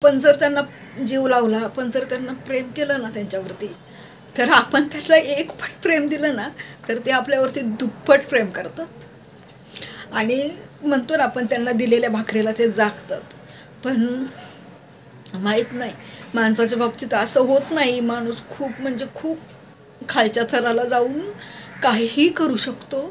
आपण जर त्यांना जीव लावला, आपण जर त्यांना प्रेम केलं ना त्यांच्यावरती, तर आपण त्यांना एक पट प्रेम दिलं ना तर ते आपल्यावरती दुप्पट प्रेम करतात. आणि म्हणतो ना आपण त्यांना दिलेल्या भाकरीला ते जागतात. पण माहीत नाही, माणसाच्या बाबतीत असं होत नाही. माणूस खूप म्हणजे खूप खालच्या थराला जाऊन काहीही करू शकतो.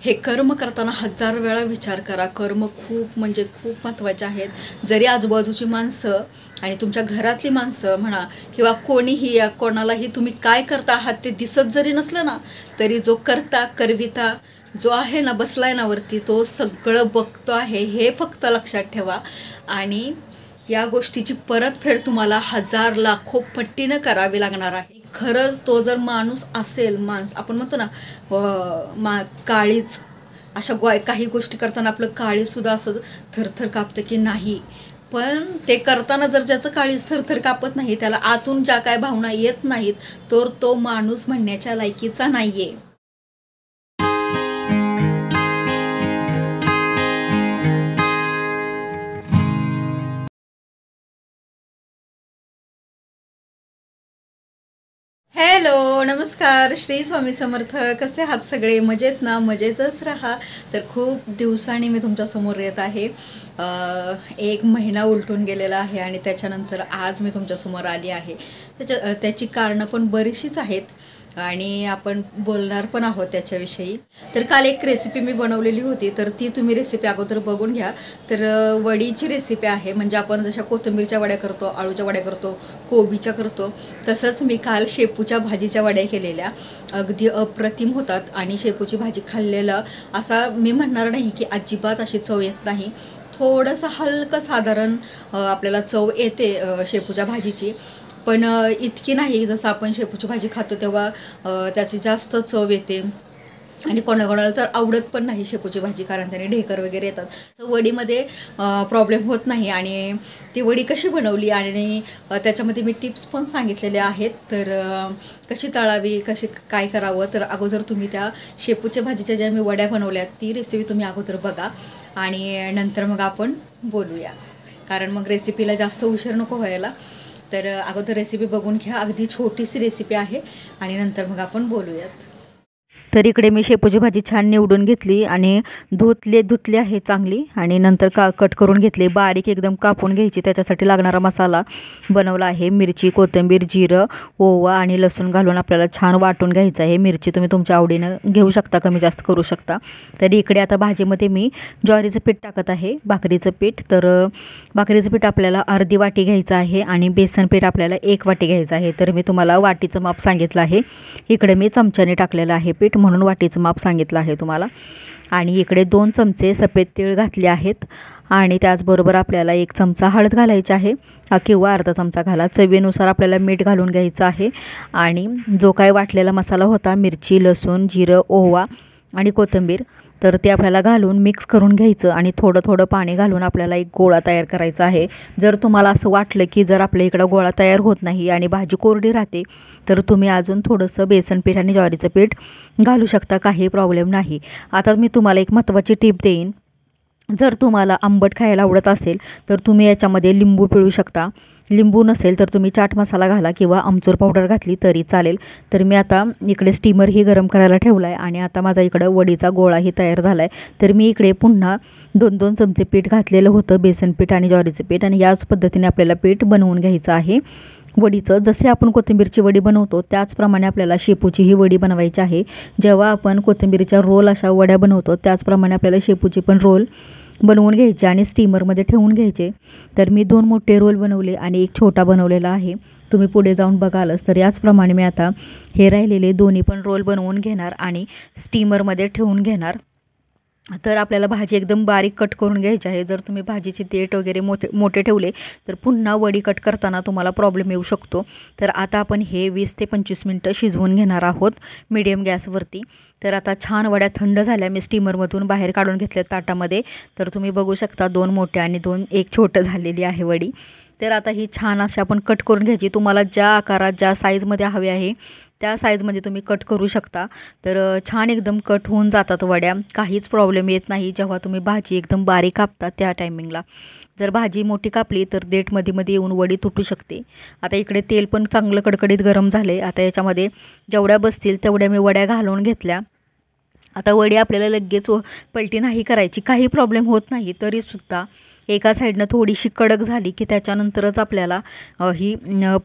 हे कर्म करताना 1000 वेळा विचार करा. कर्म खूप म्हणजे खूप महत्त्वाचे आहेत. जरी आजूबाजूची माणसं आणि तुमच्या घरातली माणसं म्हणा किंवा कोणीही या कोणालाही तुम्ही काय करता आहात ते दिसत जरी नसलं ना, तरी जो करविता जो आहे ना, बसलाय ना वरती, तो सगळं बघतो आहे हे फक्त लक्षात ठेवा. आणि या गोष्टीची परतफेड तुम्हाला 1000 लाखो पट्टीनं करावी लागणार आहे. खरंच तो जर माणूस असेल, आपण म्हणतो ना काळीच अशा काही गोष्टी करताना आपलं काळीसुद्धा असं थरथर कापतं की नाही. पण ते करताना जर ज्याचं काळीच थरथर कापत नाही, त्याला आतून ज्या काय भावना येत नाहीत, तर तो माणूस म्हणण्याच्या लायकीचा नाही आहे. हॅलो, नमस्कार, श्री स्वामी समर्थ. कसे आहात सगळे? मजेत ना? मजेतच राहा. तर खूप दिवसांनी मी तुमच्यासमोर येत आहे. 1 महिना उलटून गेलेला आहे आणि त्याच्यानंतर आज मी तुमच्यासमोर आली आहे. त्याची कारणं पण बरीचशीच आहेत आणि आपण बोलणार पण आहोत त्याच्याविषयी. तर काल एक रेसिपी मी बनवलेली होती, तर ती तुम्ही रेसिपी अगोदर बघून घ्या. तर वडीची रेसिपी आहे. म्हणजे आपण जशा कोथिंबीरच्या वड्या करतो, आळूच्या वड्या करतो, कोबीच्या करतो, तसंच मी काल शेपूच्या भाजीच्या वड्या केलेल्या. अगदी अप्रतिम होतात. आणि शेपूची भाजी खाल्लेलं असा मी म्हणणार नाही की अजिबात अशी चव येत नाही. थोडंसं हलकं साधारण आपल्याला चव येते शेपूच्या भाजीची, पण इतकी नाही जसं आपण शेपूची भाजी खातो तेव्हा त्याची जास्त चव येते. आणि कोणाकोणाला तर आवडत पण नाही शेपूची भाजी, कारण त्याने ढेकर वगैरे येतात. वडीमध्ये प्रॉब्लेम होत नाही. आणि ती वडी कशी बनवली आणि त्याच्यामध्ये मी टिप्स पण सांगितलेल्या आहेत. तर कशी तळावी, काय करावं, तर अगोदर तुम्ही त्या शेपूच्या भाजीच्या ज्या मी वड्या बनवल्या ती रेसिपी तुम्ही अगोदर बघा आणि नंतर मग आपण बोलूया, कारण मग रेसिपीला जास्त उशीर नको व्हायला. तर अगोदर रेसिपी बघून घ्या. अगदी छोटीशी रेसिपी आहे आणि नंतर मग आपण बोलूयात. तर इकडे मी शेपूची भाजी छान निवडून घेतली आणि धुतली आहे चांगली. आणि नंतर कट करून घेतली, बारीक एकदम कापून घ्यायची. त्याच्यासाठी लागणारा मसाला बनवला आहे. मिरची, कोथिंबीर, जिरं, ओवा आणि लसूण घालून आपल्याला छान वाटून घ्यायचं आहे. मिरची तुम्ही तुमच्या आवडीनं घेऊ शकता, कमी जास्त करू शकता. तर इकडे आता भाजीमध्ये मी ज्वारीचं पीठ टाकत आहे, भाकरीचं पीठ. तर भाकरीचं पीठ आपल्याला अर्धी वाटी घ्यायचं आहे आणि बेसन पीठ आपल्याला 1 वाटी घ्यायचं आहे. तर मी तुम्हाला वाटीचं माप सांगितलं आहे. इकडे मी चमच्याने टाकलेलं आहे पीठ, म्हणून वाटीचं माप सांगितलं आहे तुम्हाला. आणि इकडे 2 चमचे सफेद तीळ घातले आहेत. आणि त्याचबरोबर आपल्याला 1 चमचा हळद घालायची आहे किंवा अर्धा चमचा घाला. चवीनुसार आपल्याला मीठ घालून घ्यायचं आहे. आणि जो काय वाटलेला मसाला होता, मिरची, लसूण, जिरं, ओवा आणि कोथिंबीर, तर ते आपल्याला घालून मिक्स करून घ्यायचं. आणि थोडं थोडं पाणी घालून आपल्याला एक गोळा तयार करायचा आहे. जर तुम्हाला असं वाटलं की जर आपल्या इकडं गोळा तयार होत नाही आणि भाजी कोरडी राहते, तर तुम्ही अजून थोडंसं बेसन पीठ आणि ज्वारीचं पीठ घालू शकता, काही प्रॉब्लेम नाही. आता मी तुम्हाला एक महत्त्वाची टिप देईन. जर तुम्हाला आंबट खायला आवडत असेल तर तुम्ही याच्यामध्ये लिंबू पिळू शकता. लिंबू नसेल तर तुम्ही चाट मसाला घाला किंवा आमचूर पावडर घातली तरी चालेल. तर मी आता इकडे स्टीमरही गरम करायला ठेवला आहे आणि आता माझा इकडं वडीचा गोळाही तयार झाला आहे. तर मी इकडे पुन्हा 2-2 चमचे पीठ घातलेलं होतं, बेसन पीठ आणि ज्वारीचं पीठ. आणि याच पद्धतीने आपल्याला पीठ बनवून घ्यायचं आहे वडीचं. जसे आपण कोथिंबीरची वडी बनवतो त्याचप्रमाणे आपल्याला शेपूची ही वडी बनवायची आहे. जेव्हा आपण कोथिंबीरच्या रोल अशा वड्या बनवतो त्याचप्रमाणे आपल्याला शेपूची पण रोल बनवून घ्यायचे आणि स्टीमरमध्ये ठेवून घ्यायचे. तर मी 2 मोठे रोल बनवले आणि 1 छोटा बनवलेला आहे. तुम्ही पुढे जाऊन बघालच. तर याचप्रमाणे मी आता हे राहिलेले दोन्ही पण रोल बनवून घेणार आणि स्टीमरमध्ये ठेवून घेणार. तर आपल्याला भाजी एकदम बारीक कट करून घ्यायची आहे. जर तुम्ही भाजीचे देठ वगैरे मोठे ठेवले तर पुन्हा वडी कट करताना तुम्हाला प्रॉब्लेम येऊ शकतो. तर आता आपण हे 20 ते 25 मिनटं शिजवून घेणार आहोत मीडियम गॅसवरती. तर आता छान वड्या थंड झाल्या, मी स्टीमरमधून बाहेर काढून घेतल्या ताटामध्ये. तर तुम्ही बघू शकता 2 मोठ्या आणि 1 छोटं झालेली आहे वडी. तर आता ही छान अशी आपण कट करून घ्यायची. तुम्हाला ज्या आकारात ज्या साईजमध्ये हवी आहे त्या साईजमध्ये तुम्ही कट करू शकता. तर छान एकदम कट होऊन जातात वड्या, काहीच प्रॉब्लेम येत नाही. जेव्हा तुम्ही भाजी एकदम बारीक कापता त्या टायमिंगला, जर भाजी मोठी कापली तर देठ मध्ये येऊन वडी तुटू शकते. आता इकडे तेल पण चांगलं कडकडीत गरम झाले. आता याच्यामध्ये जेवढ्या बसतील तेवढ्या मी वड्या घालून घेतल्या. आता वडी आपल्याला लगेच पलटी नाही करायची, काही प्रॉब्लेम होत नाही. तरीसुद्धा एका साईडनं थोडीशी कडक झाली की त्याच्यानंतरच आपल्याला ही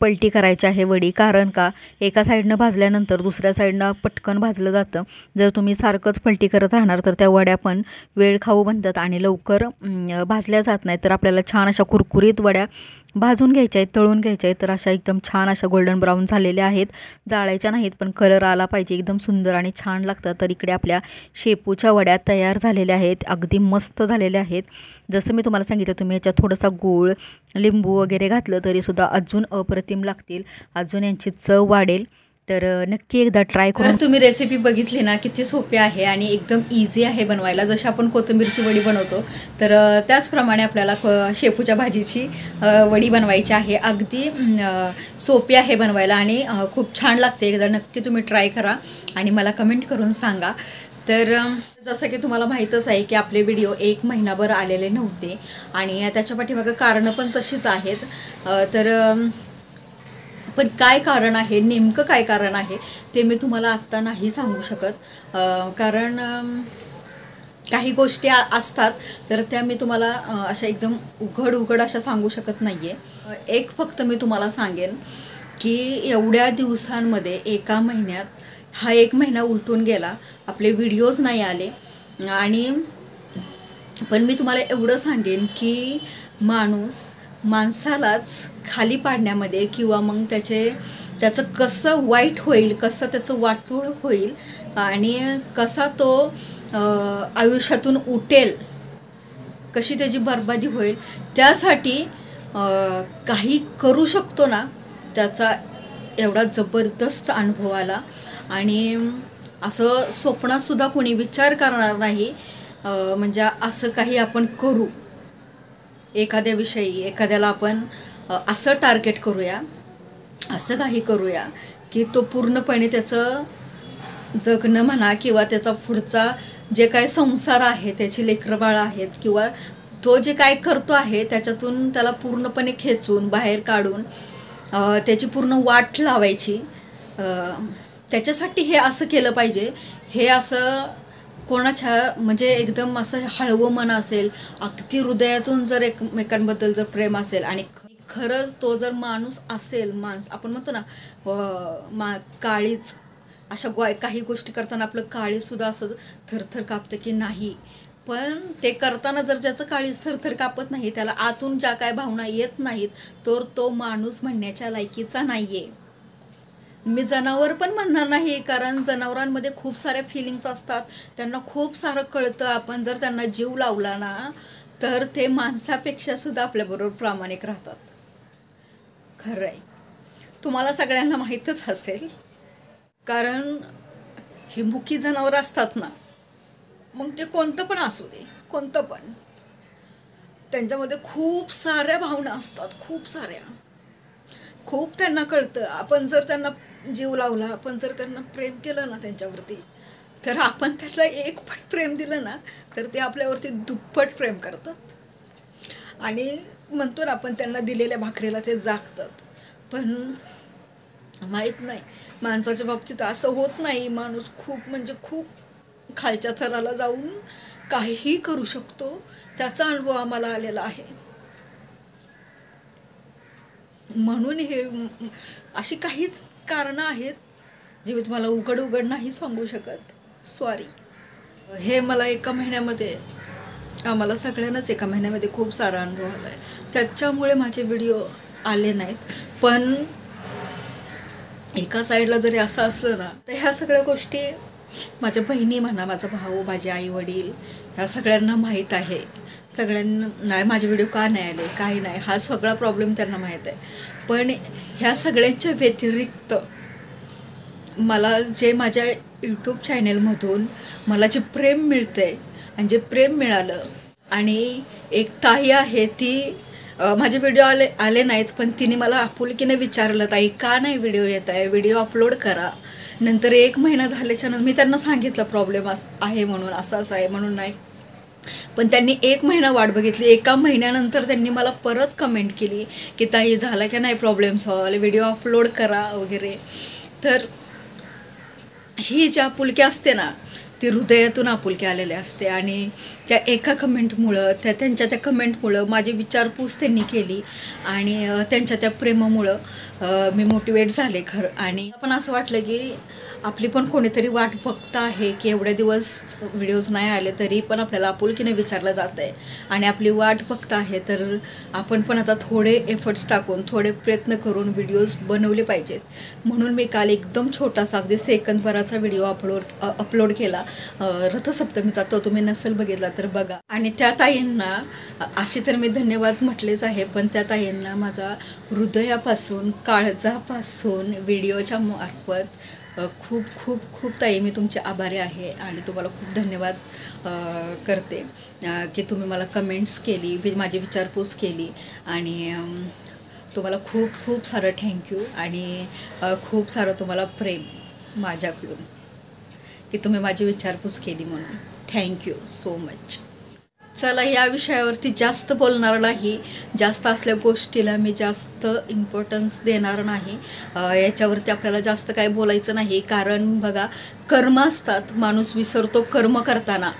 पलटी करायची आहे वडी. कारण का एका साईडनं भाजल्यानंतर दुसऱ्या साईडनं पटकन भाजलं जातं. जर तुम्ही सारखंच पलटी करत राहणार तर त्या वड्या पण वेळ खाऊ बनतात आणि लवकर भाजल्या जात नाही. तर आपल्याला छान अशा कुरकुरीत वड्या भाजून घ्यायच्या आहेत, तळून घ्यायच्या आहेत. तर अशा एकदम छान अशा गोल्डन ब्राऊन झालेल्या आहेत, जाळायच्या नाहीत, पण कलर आला पाहिजे, एकदम सुंदर आणि छान लागतात. तर इकडे आपल्या शेपूच्या वड्या तयार झालेल्या आहेत, अगदी मस्त झालेल्या आहेत. जसं मी तुम्हाला सांगितलं, तुम्ही याच्यात थोडासा गूळ, लिंबू वगैरे घातलं तरीसुद्धा अजून अप्रतिम लागतील, अजून यांची चव वाढेल. तर नक्की एकदा ट्राय करून. तुम्ही रेसिपी बघितली ना, किती सोपी आहे आणि एकदम इझी आहे बनवायला. जशी आपण कोथिंबीरची वडी बनवतो तर त्याचप्रमाणे आपल्याला शेपूच्या भाजीची वडी बनवायची आहे. अगदी सोपी आहे बनवायला आणि खूप छान लागते. एकदा नक्की तुम्ही ट्राय करा आणि मला कमेंट करून सांगा. तर जसं की तुम्हाला माहीतच आहे की आपले व्हिडिओ 1 महिनाभर आलेले नव्हते आणि त्याच्या पाठीमागं कारणं पण तशीच आहेत. तर पण काय कारण आहे, नेमकं काय कारण आहे ते मी तुम्हाला आत्ता नाही सांगू शकत. कारण काही गोष्टी असतात तर त्या मी तुम्हाला अशा एकदम उघड अशा सांगू शकत नाही आहे. एक फक्त मी तुम्हाला सांगेन की एवढ्या दिवसांमध्ये, एका महिन्यात, हा 1 महिना उलटून गेला, आपले व्हिडिओज नाही आले. आणि पण मी तुम्हाला एवढं सांगेन की माणसालाच खाली पाडण्यामध्ये किंवा मग त्याचं कसं वाईट होईल, कसं त्याचं वाटोळ होईल आणि कसा तो आयुष्यातून उठेल, कशी त्याची बरबादी होईल, त्यासाठी काही करू शकतो ना, त्याचा एवढा जबरदस्त अनुभव आला. आणि असं स्वप्नातसुद्धा कोणी विचार करणार नाही म्हणजे असं काही आपण करू, एखाद्याविषयी, एखाद्याला आपण असं टार्गेट करूया, असं काही करूया की तो पूर्णपणे त्याचं जगणं म्हणा किंवा त्याचा पुढचा जे काय संसार आहे, त्याची लेकरबाळं आहेत किंवा तो जे काय करतो आहे त्याच्यातून त्याला पूर्णपणे खेचून बाहेर काढून त्याची पूर्ण वाट लावायची. त्याच्यासाठी हे असं केलं पाहिजे. हे असं कोणाच्या म्हणजे एकदम असं हळवं मन असेल, अगदी हृदयातून जर एकमेकांबद्दल जर प्रेम असेल आणि खरंच तो जर माणूस असेल, आपण म्हणतो ना काळीच, अशा काही गोष्टी करताना आपलं काळीसुद्धा असं थरथर कापतं की नाही, पण ते करताना जर ज्याचं काळीच थरथर कापत नाही, त्याला आतून ज्या काय भावना येत नाहीत, तर तो माणूस म्हणण्याच्या लायकीचा नाही आहे. मी जनावर पण म्हणणार नाही, कारण जनावरांमध्ये खूप साऱ्या फिलिंग्स असतात, त्यांना खूप सारं कळतं. आपण जर त्यांना जीव लावला ना तर ते माणसापेक्षा सुद्धा आपल्याबरोबर प्रामाणिक राहतात. खरं आहे, तुम्हाला सगळ्यांना माहीतच असेल. कारण ही मुकी जनावर असतात ना, मग ते कोणतं पण असू दे, कोणतं पण, त्यांच्यामध्ये खूप साऱ्या भावना असतात, खूप त्यांना कळतं. आपण जर त्यांना जीव लावला, आपण जर त्यांना प्रेम केलं ना त्यांच्यावरती, तर आपण त्यांना 1 पट प्रेम दिलं ना तर ते आपल्यावरती 2 पट प्रेम करतात. आणि म्हणतो ना आपण, त्यांना दिलेल्या भाकरीला ते जागतात. पण माहीत नाही, माणसाच्या बाबतीत असं होत नाही. माणूस खूप म्हणजे खूप खालच्या थराला जाऊन काहीही करू शकतो, त्याचा अनुभव आम्हाला आलेला आहे. म्हणून हे अशी काहीच कारणं आहेत जे मी तुम्हाला उघड नाही सांगू शकत. सॉरी. हे मला एका महिन्यामध्ये, आम्हाला सगळ्यांनाच एका महिन्यामध्ये खूप सारा अनुभव आला आहे. त्याच्यामुळे माझे व्हिडिओ आले नाहीत. पण एका साईडला जरी असं असलं ना, तर ह्या सगळ्या गोष्टी माझ्या बहिणी म्हणा, माझा भाऊ, माझे आई वडील, ह्या सगळ्यांना माहीत आहे. सगळ्यांना नाही माझे व्हिडिओ का नाही आले, काही नाही, हा सगळा प्रॉब्लेम त्यांना माहीत आहे. पण ह्या सगळ्यांच्या व्यतिरिक्त मला जे माझ्या यूट्यूब चॅनलमधून मला जे प्रेम मिळतं आहे आणि जे प्रेम मिळालं, आणि एक ताई आहे ती माझे व्हिडिओ आले नाहीत, पण तिने मला आपुलकीने विचारलं, ताई का नाही व्हिडिओ येत आहे, व्हिडिओ अपलोड करा. नंतर 1 महिना झाल्याच्या नंतर मी त्यांना सांगितलं प्रॉब्लेम आहे म्हणून, असं आहे म्हणून नाही. पण त्यांनी 1 महिना वाट बघितली. 1 महिन्यानंतर त्यांनी मला परत कमेंट केली की ताई झाला की नाही प्रॉब्लेम सॉल्व, व्हिडिओ अपलोड करा वगैरे. तर ही जी आपुलकी असते ना, ती हृदयातून आपुलकी आलेली असते. आणि त्या एका कमेंटमुळं, त्यांच्या त्या कमेंटमुळं माझी विचारपूस त्यांनी केली आणि त्यांच्या त्या प्रेमामुळं मी मोटिवेट झाले खरं. आणि पण असं वाटलं की आपली पण कोणीतरी वाट बघत आहे की एवढे दिवस व्हिडिओज नाही आले तरी पण आपल्याला आपुलकीने विचारलं जात आहे आणि आपली वाट बघत आहे. तर आपण पण आता थोडे एफर्ट्स टाकून, थोडे प्रयत्न करून व्हिडिओज बनवले पाहिजेत. म्हणून मी काल एकदम छोटासा, अगदी सेकंदभराचा व्हिडिओ अपलोड केला रथसप्तमीचा. तो तुम्ही नसेल बघितला तर बघा. आणि त्या ताईंना अशी तर मी धन्यवाद म्हटलेच आहे, पण त्या ताईंना माझा हृदयापासून, काळजापासून व्हिडिओच्या मार्फत खूप खूप खूप ताई मी तुमचे आभारी आहे आणि तुम्हाला खूप धन्यवाद करते की तुम्ही मला कमेंट्स केली, माझी विचारपूस केली. आणि तुम्हाला खूप खूप सारं थँक्यू आणि खूप सारं तुम्हाला प्रेम माझ्याकडून की तुम्ही माझी विचारपूस केली म्हणून. Thank you so much. चला, या विषयावरती जास्त बोलणार नाही, जास्त असल्या गोष्टीला मी जास्त इम्पॉर्टन्स देणार नाही. याच्यावरती आपल्याला जास्त काय बोलायचं नाही, कारण बघा कर्म असतात, माणूस विसरतो कर्म करताना,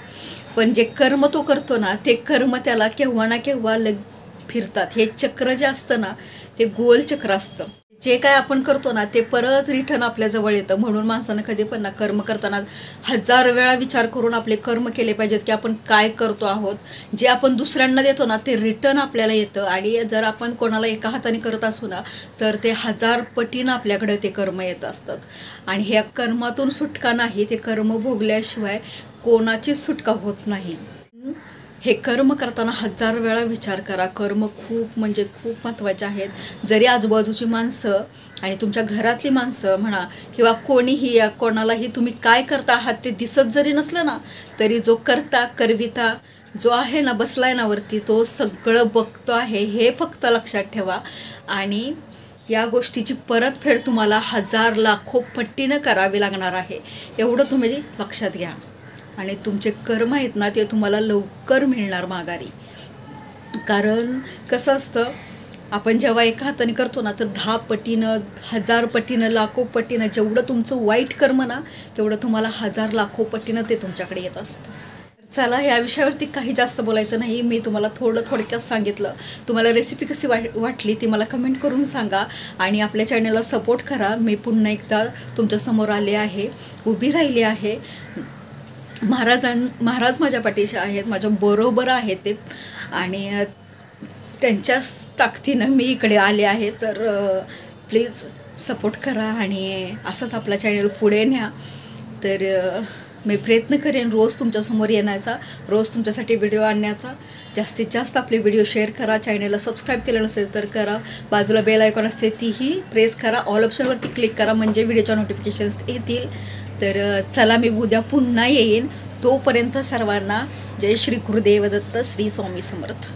पण जे कर्म तो करतो ना ते कर्म त्याला केव्हा ना केव्हा फिरतात. हे चक्र जे असतं ना ते गोल चक्र असतं. जे काय आपण करतो ना ते परत रिटर्न आपल्याजवळ येतं. म्हणून माणसानं कधी पण ना कर्म करताना 1000 वेळा विचार करून आपले कर्म केले पाहिजेत की आपण काय करतो आहोत. जे आपण दुसऱ्यांना देतो ना ते रिटर्न आपल्याला येतं. आणि जर आपण कोणाला एका हाताने करत असू ना तर ते 1000 पटीनं आपल्याकडे ते कर्म येत असतात. आणि ह्या कर्मातून सुटका नाही, ते कर्म भोगल्याशिवाय कोणाचीच सुटका होत नाही. हे कर्म करताना 1000 वेळा विचार करा. कर्म खूप म्हणजे खूप महत्त्वाचे आहेत. जरी आजूबाजूची माणसं आणि तुमच्या घरातली माणसं म्हणा किंवा कोणीही या कोणालाही तुम्ही काय करता आहात ते दिसत जरी नसलं ना तरी जो करविता जो आहे ना, बसलाय ना वरती, तो सगळं बघतो आहे हे फक्त लक्षात ठेवा. आणि या गोष्टीची परतफेड तुम्हाला 1000 लाखो पट्टीनं करावी लागणार आहे, एवढं तुम्ही लक्षात घ्या. आणि तुमचे कर्म आहेत ना ते तुम्हाला लवकर मिळणार माघारी. कारण कसं असतं, आपण जेव्हा एका हाताने करतो ना तर 10 पटीनं, 1000 पटीनं, लाखो पटीनं जेवढं तुमचं वाईट कर्म ना तेवढं तुम्हाला 1000 लाखो पटीनं ते तुमच्याकडे येत असतं. चला, ह्या विषयावरती काही जास्त बोलायचं नाही. मी तुम्हाला थोडक्यात सांगितलं. तुम्हाला रेसिपी कशी वाटली ती मला कमेंट करून सांगा आणि आपल्या चॅनलला सपोर्ट करा. मी पुन्हा एकदा तुमच्यासमोर आले आहे, उभी राहिली आहे. महाराज माझ्या पाठीशी आहेत, माझ्या बरोबर आहेत ते, आणि त्यांच्याच ताकदीनं मी इकडे आले आहे. तर प्लीज सपोर्ट करा आणि असंच आपला चॅनल पुढे न्या. तर मी प्रयत्न करेन रोज तुमच्यासमोर येण्याचा, रोज तुमच्यासाठी व्हिडिओ आणण्याचा. जास्तीत जास्त आपले व्हिडिओ शेअर करा. चॅनलला सबस्क्राईब केलं नसेल तर करा. बाजूला बेल आयकॉन असते तीही प्रेस करा. ऑल ऑप्शनवरती क्लिक करा म्हणजे व्हिडिओच्या नोटिफिकेशन्स येतील. तर चला, मी उद्या पुन्हा येईन. तोपर्यंत सर्वांना जय श्री गुरुदेव दत्त, श्री स्वामी समर्थ.